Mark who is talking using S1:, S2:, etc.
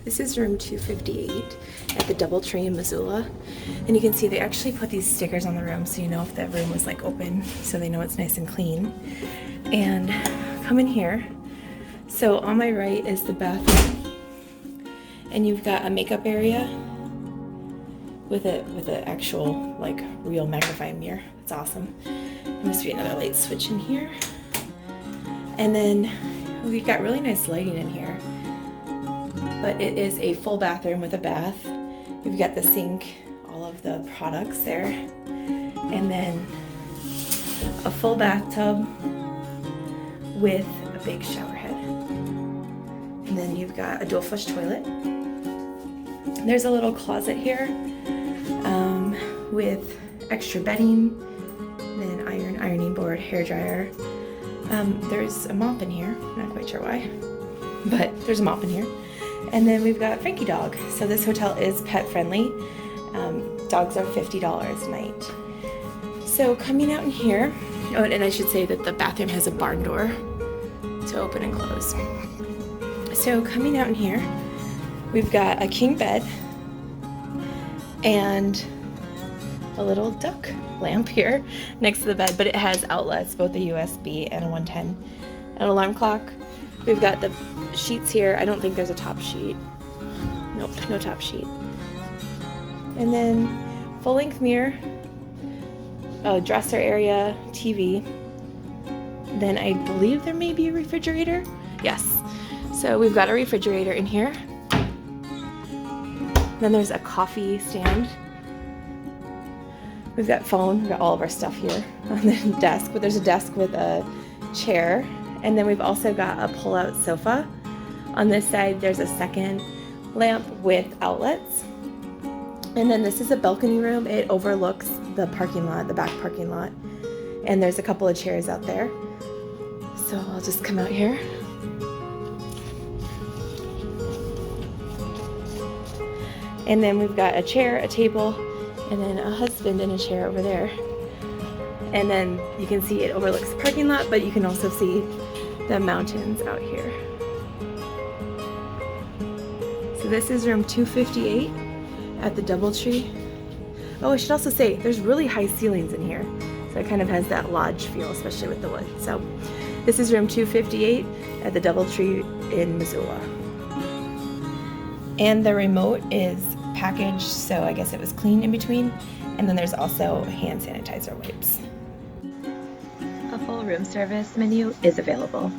S1: This is room 258 at the Doubletree in Missoula. And you can see they actually put these stickers on the room so you know if that room was like open, so they know it's nice and clean. And come in here. So on my right is the bathroom. And you've got a makeup area with an actual like real magnifying mirror. It's awesome. There must be another light switch in here. And then we've got really nice lighting in here. But it is a full bathroom with a bath. You've got the sink, all of the products there, and then a full bathtub with a big shower head. And then you've got a dual flush toilet. There's a little closet here with extra bedding, then ironing board, hair dryer. There's a mop in here, not quite sure why, but there's a mop in here. And then we've got Frankie Dog. So this hotel is pet friendly. Dogs are $50 a night. So coming out in here, oh, and I should say that the bathroom has a barn door to open and close. So coming out in here, we've got a king bed and a little duck lamp here next to the bed, but it has outlets, both a USB and a 110. An alarm clock. We've got the sheets here. I don't think there's a top sheet. Nope, no top sheet. And then full-length mirror, a dresser area, TV. Then I believe there may be a refrigerator. Yes. So we've got a refrigerator in here. Then there's a coffee stand. We've got phone, we've got all of our stuff here on the desk, but there's a desk with a chair. And then we've also got a pull-out sofa. On this side, there's a second lamp with outlets. And then this is a balcony room. It overlooks the parking lot, the back parking lot. And there's a couple of chairs out there. So I'll just come out here. And then we've got a chair, a table, and then a husband in a chair over there. And then you can see it overlooks the parking lot, but you can also see the mountains out here. So this is room 258 at the Doubletree. Oh, I should also say there's really high ceilings in here. So it kind of has that lodge feel, especially with the wood. So this is room 258 at the Doubletree in Missoula. And the remote is packaged, so I guess it was cleaned in between. And then there's also hand sanitizer wipes. A full room service menu is available.